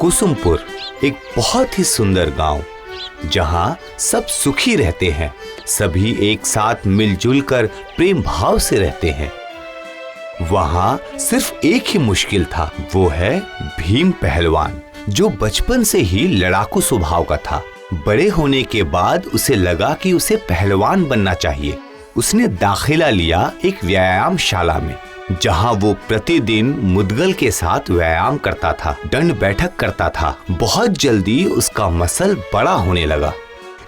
कुसुमपुर एक बहुत ही सुंदर गांव, जहां सब सुखी रहते हैं। सभी एक साथ मिलजुल कर प्रेम भाव से रहते हैं। वहां सिर्फ एक ही मुश्किल था, वो है भीम पहलवान, जो बचपन से ही लड़ाकू स्वभाव का था। बड़े होने के बाद उसे लगा कि उसे पहलवान बनना चाहिए। उसने दाखिला लिया एक व्यायामशाला में, जहां वो प्रतिदिन मुद्गल के साथ व्यायाम करता था, दंड बैठक करता था। बहुत जल्दी उसका मसल बड़ा होने लगा,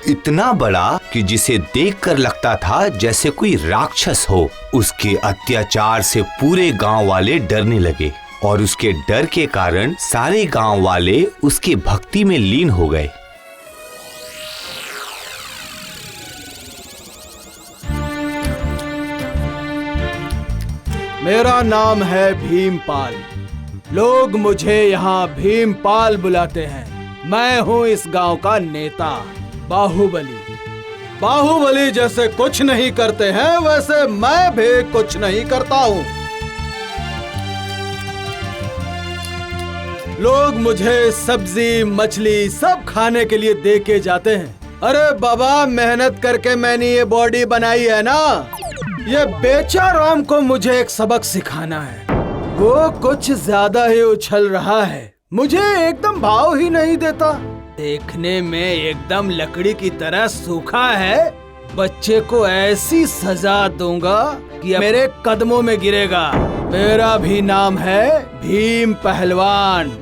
इतना बड़ा कि जिसे देखकर लगता था जैसे कोई राक्षस हो। उसके अत्याचार से पूरे गांव वाले डरने लगे और उसके डर के कारण सारे गांव वाले उसके भक्ति में लीन हो गए। मेरा नाम है भीमपाल। लोग मुझे यहाँ भीमपाल बुलाते हैं। मैं हूँ इस गांव का नेता, बाहुबली। बाहुबली जैसे कुछ नहीं करते हैं, वैसे मैं भी कुछ नहीं करता हूँ। लोग मुझे सब्जी मछली सब खाने के लिए दे के जाते हैं। अरे बाबा, मेहनत करके मैंने ये बॉडी बनाई है ना। ये बेचाराम को मुझे एक सबक सिखाना है। वो कुछ ज्यादा ही उछल रहा है, मुझे एकदम भाव ही नहीं देता। देखने में एकदम लकड़ी की तरह सूखा है। बच्चे को ऐसी सजा दूंगा कि मेरे कदमों में गिरेगा। मेरा भी नाम है भीम पहलवान।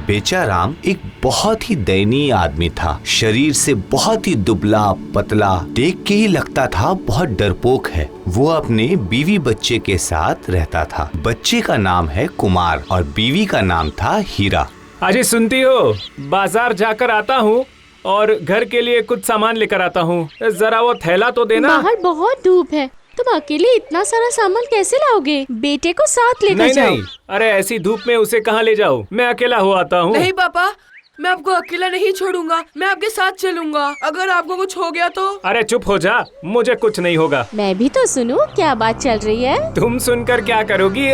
बेचाराम एक बहुत ही दयनीय आदमी था। शरीर से बहुत ही दुबला पतला, देख के ही लगता था बहुत डरपोक है। वो अपने बीवी बच्चे के साथ रहता था। बच्चे का नाम है कुमार और बीवी का नाम था हीरा। अजी सुनती हो, बाजार जाकर आता हूँ और घर के लिए कुछ सामान लेकर आता हूँ। जरा वो थैला तो देना। बाहर बहुत धूप है, तुम अकेले इतना सारा सामान कैसे लाओगे? बेटे को साथ लेकर जाओ। नहीं, अरे ऐसी धूप में उसे कहाँ ले जाऊँ? मैं अकेला हो आता हूँ। नहीं पापा, मैं आपको अकेला नहीं छोड़ूंगा, मैं आपके साथ चलूंगा। अगर आपको कुछ हो गया तो? अरे चुप हो जा, मुझे कुछ नहीं होगा। मैं भी तो सुनूं, क्या बात चल रही है? तुम सुनकर क्या करोगी?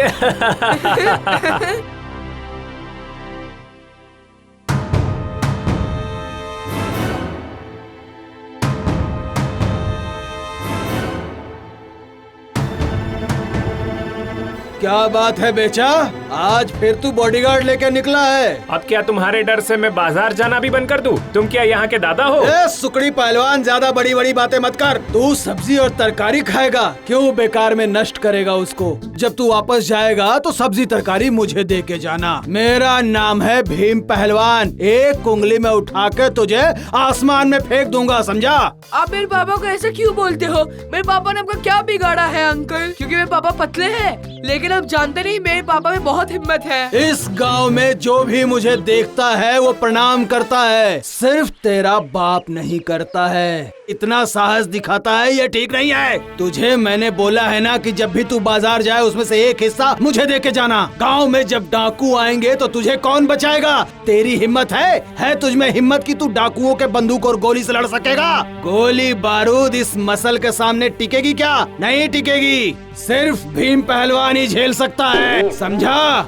क्या बात है बेचा, आज फिर तू बॉडीगार्ड लेके निकला है? अब क्या तुम्हारे डर से मैं बाजार जाना भी बंद कर दूं? तुम क्या यहाँ के दादा हो? सुकड़ी पहलवान, ज्यादा बड़ी बड़ी बातें मत कर। तू सब्जी और तरकारी खाएगा, क्यों बेकार में नष्ट करेगा उसको? जब तू वापस जाएगा तो सब्जी तरकारी मुझे दे के जाना। मेरा नाम है भीम पहलवान। एक उंगली में उठा के तुझे आसमान में फेंक दूंगा, समझा? आप मेरे पापा को ऐसे क्यों बोलते हो? मेरे पापा ने आपका क्या बिगाड़ा है अंकल? क्योंकि मेरे पापा पतले हैं, लेकिन आप जानते नहीं मेरे पापा में बहुत हिम्मत है। इस गांव में जो भी मुझे देखता है वो प्रणाम करता है, सिर्फ तेरा बाप नहीं करता है। इतना साहस दिखाता है, ये ठीक नहीं है। तुझे मैंने बोला है ना कि जब भी तू बाजार जाए उसमें से एक हिस्सा मुझे दे के जाना। गांव में जब डाकू आएंगे तो तुझे कौन बचाएगा? तेरी हिम्मत है तुझ में हिम्मत कि तू डाकुओं के बंदूक और गोली से लड़ सकेगा? गोली बारूद इस मसल के सामने टिकेगी क्या? नहीं टिकेगी। सिर्फ भीम पहलवान ही झेल सकता है, समझा?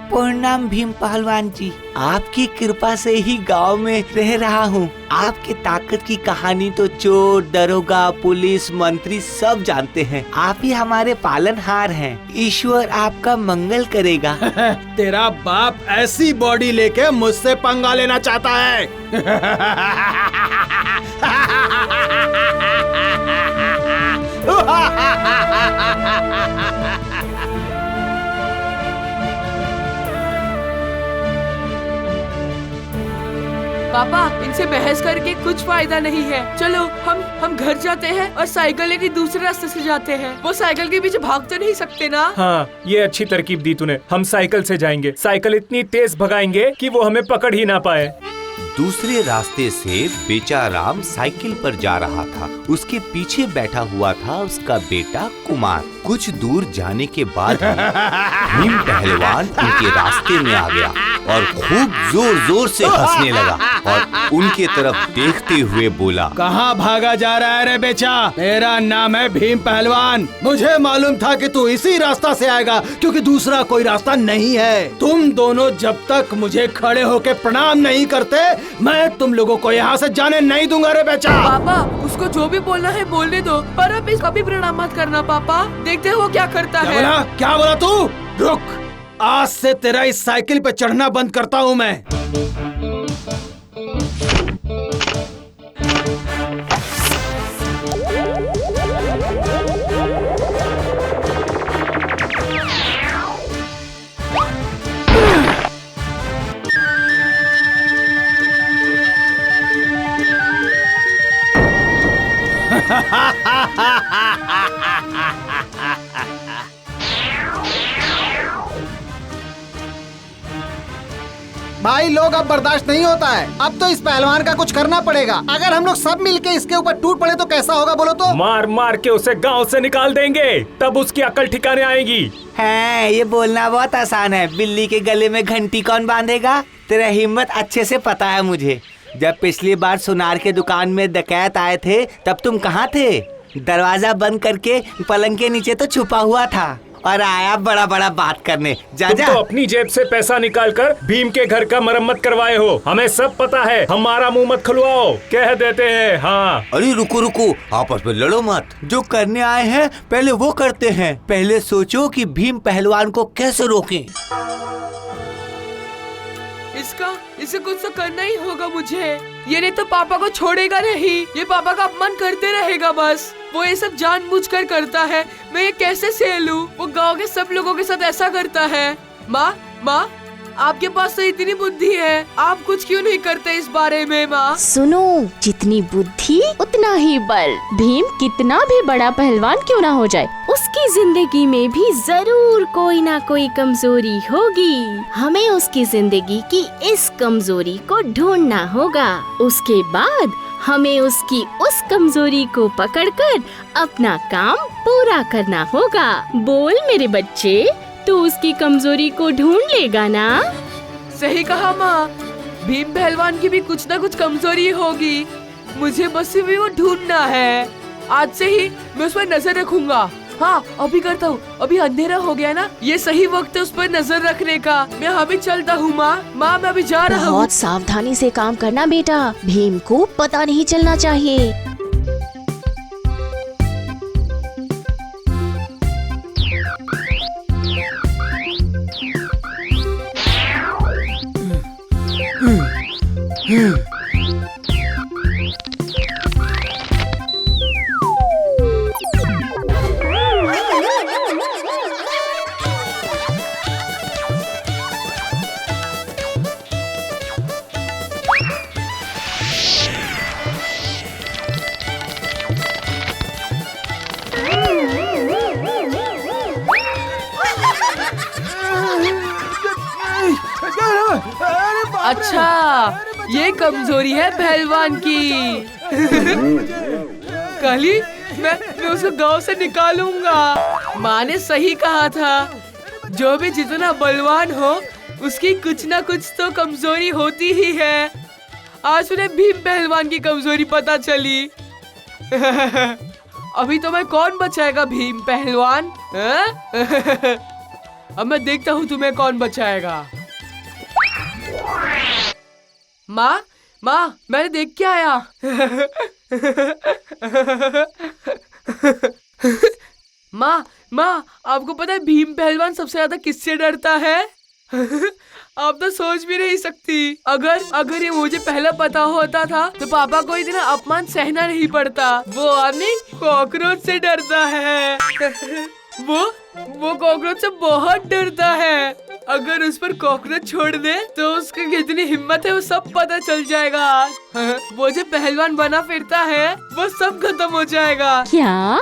प्रणाम भीम पहलवान जी, आपकी कृपा से ही गांव में रह रहा हूँ। आपके ताकत की कहानी तो चोर, दरोगा, पुलिस, मंत्री सब जानते हैं। आप ही हमारे पालनहार हैं। ईश्वर आपका मंगल करेगा। तेरा बाप ऐसी बॉडी लेके मुझसे पंगा लेना चाहता है। पापा, इनसे बहस करके कुछ फायदा नहीं है। चलो हम घर जाते हैं और साइकिल लेके दूसरे रास्ते से जाते हैं। वो साइकिल के पीछे भाग तो नहीं सकते ना? हाँ, ये अच्छी तरकीब दी तूने। हम साइकिल से जाएंगे। साइकिल इतनी तेज भगाएंगे कि वो हमें पकड़ ही ना पाए। दूसरे रास्ते से बेचाराम साइकिल पर जा रहा था। उसके पीछे बैठा हुआ था उसका बेटा कुमार। कुछ दूर जाने के बाद ही भीम पहलवान उनके रास्ते में आ गया और खूब जोर जोर से हंसने लगा और उनके तरफ देखते हुए बोला, कहाँ भागा जा रहा है रे बेचा? मेरा नाम है भीम पहलवान। मुझे मालूम था कि तू इसी रास्ता से आएगा, क्योंकि दूसरा कोई रास्ता नहीं है। तुम दोनों जब तक मुझे खड़े होके प्रणाम नहीं करते, मैं तुम लोगों को यहाँ से जाने नहीं दूंगा रे बेचा। पापा, उसको जो भी बोलना है बोलने दो, पर अब इसका भी प्रणाम मत करना पापा। देखते हो क्या करता है। क्या बोला तू? रुक, आज से तेरा इस साइकिल पे चढ़ना बंद करता हूँ मैं। भाई लोग, अब बर्दाश्त नहीं होता है। अब तो इस पहलवान का कुछ करना पड़ेगा। अगर हम लोग सब मिलके इसके ऊपर टूट पड़े तो कैसा होगा बोलो तो? मार मार के उसे गांव से निकाल देंगे, तब उसकी अकल ठिकाने आएगी। है, ये बोलना बहुत आसान है। बिल्ली के गले में घंटी कौन बांधेगा? तेरा हिम्मत अच्छे से पता है मुझे। जब पिछली बार सुनार के दुकान में डकैत आए थे, तब तुम कहाँ थे? दरवाजा बंद करके पलंग के नीचे तो छुपा हुआ था और आया बड़ा बड़ा बात करने। जा तुम जा। तो अपनी जेब से पैसा निकालकर भीम के घर का मरम्मत करवाए हो। हमें सब पता है, हमारा मुंह मत खुलवाओ, कह देते हैं। हाँ, अरे रुको रुको, आपस में लड़ो मत। जो करने आए हैं पहले वो करते हैं। पहले सोचो कि भीम पहलवान को कैसे रोकें। इसे कुछ तो करना ही होगा मुझे। ये नहीं तो पापा को छोड़ेगा नहीं। ये पापा का अपमान करते रहेगा बस। वो ये सब जानबूझकर करता है। मैं ये कैसे सह लूं? वो गांव के सब लोगों के साथ ऐसा करता है। माँ, आपके पास तो इतनी बुद्धि है, आप कुछ क्यों नहीं करते इस बारे में? माँ सुनो, जितनी बुद्धि उतना ही बल। भीम कितना भी बड़ा पहलवान क्यों ना हो जाए, उसकी जिंदगी में भी जरूर कोई ना कोई कमजोरी होगी। हमें उसकी जिंदगी की इस कमजोरी को ढूंढना होगा। उसके बाद हमें उसकी उस कमजोरी को पकड़कर अपना काम पूरा करना होगा। बोल मेरे बच्चे, तू उसकी कमजोरी को ढूंढ लेगा ना? सही कहा माँ। भीम पहलवान की भी कुछ ना कुछ कमजोरी होगी। मुझे बस भी वो ढूंढना है। आज से ही मैं उस पर नजर रखूंगा। हाँ, अभी करता हूँ। अभी अंधेरा हो गया ना, ये सही वक्त है उस पर नजर रखने का। मैं अभी चलता हूँ माँ। मैं अभी जा रहा हूँ। बहुत सावधानी से काम करना बेटा, भीम को पता नहीं चलना चाहिए। अच्छा, ये कमजोरी है पहलवान की। कल ही मैं उसको गांव से निकालूंगा। माँ ने सही कहा था, जो भी जितना बलवान हो उसकी कुछ ना कुछ तो कमजोरी होती ही है। आज उन्हें भीम पहलवान की कमजोरी पता चली। अभी तो मैं कौन बचाएगा भीम पहलवान? अब मैं देखता हूँ तुम्हें कौन बचाएगा। माँ, मैंने देख के आया। माँ, आपको पता है भीम पहलवान सबसे ज्यादा किससे डरता है? आप तो सोच भी नहीं सकती। अगर ये मुझे पहले पता होता था तो पापा को इतना अपमान सहना नहीं पड़ता। वो आपने कॉकरोच से डरता है। वो कॉकरोच से बहुत डरता है। अगर उस पर कॉकरोच छोड़ दे तो उसकी कितनी हिम्मत है वो सब पता चल जाएगा। वो जो पहलवान बना फिरता है वो सब खत्म हो जाएगा। क्या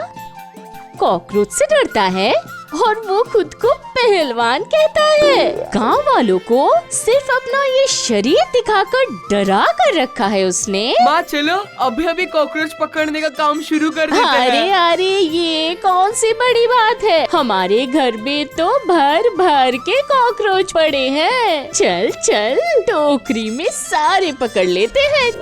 कॉकरोच से डरता है? और वो खुद को पहलवान कहता है। गांव वालों को सिर्फ अपना ये शरीर दिखाकर डरा कर रखा है उसने। माँ चलो अभी अभी कॉकरोच पकड़ने का काम शुरू कर देते अरे हैं। अरे ये कौन सी बड़ी बात है, हमारे घर में तो भर भर के कॉकरोच पड़े हैं। चल चल टोकरी में सारे पकड़ लेते हैं।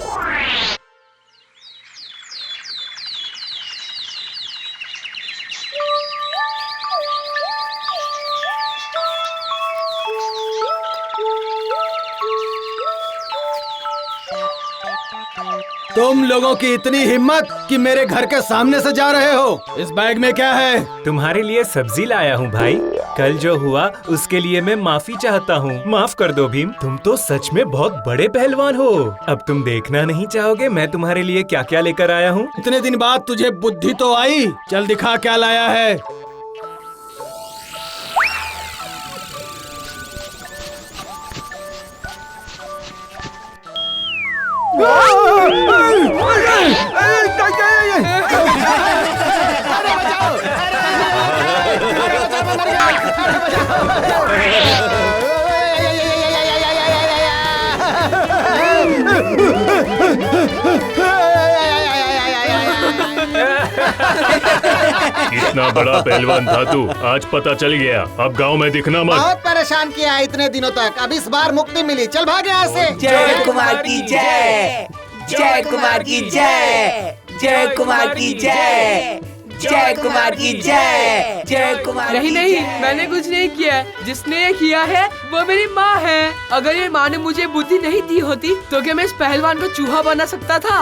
तुम लोगों की इतनी हिम्मत कि मेरे घर के सामने से जा रहे हो। इस बैग में क्या है? तुम्हारे लिए सब्जी लाया हूँ भाई। कल जो हुआ उसके लिए मैं माफी चाहता हूँ। माफ कर दो भीम, तुम तो सच में बहुत बड़े पहलवान हो। अब तुम देखना नहीं चाहोगे मैं तुम्हारे लिए क्या क्या लेकर आया हूँ? इतने दिन बाद तुझे बुद्धि तो आई। चल दिखा क्या लाया है। इतना बड़ा पहलवान था तू, आज पता चल गया। अब गांव में दिखना मत। बहुत परेशान किया इतने दिनों तक, अब इस बार मुक्ति मिली। चल भाग यहाँ से। जय कुमार की जय, जय कुमार की जय, जय कुमार की जय, जय कुमार की जय, जय कुमार नहीं की नहीं, जय। मैंने कुछ नहीं किया है। जिसने ये किया है वो मेरी माँ है। अगर ये माँ ने मुझे बुद्धि नहीं दी होती तो क्या मैं इस पहलवान को चूहा बना सकता था?